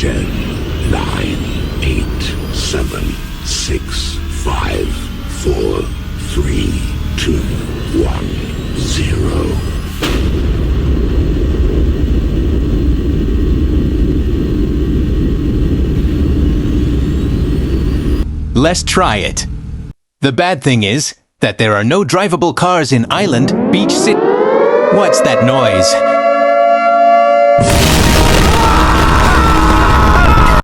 10, 9, 8, 7, 6, 5, 4, 3, 2, 1, 0. Let's try it. The bad thing is that there are no drivable cars in Island, Beach City. What's that noise?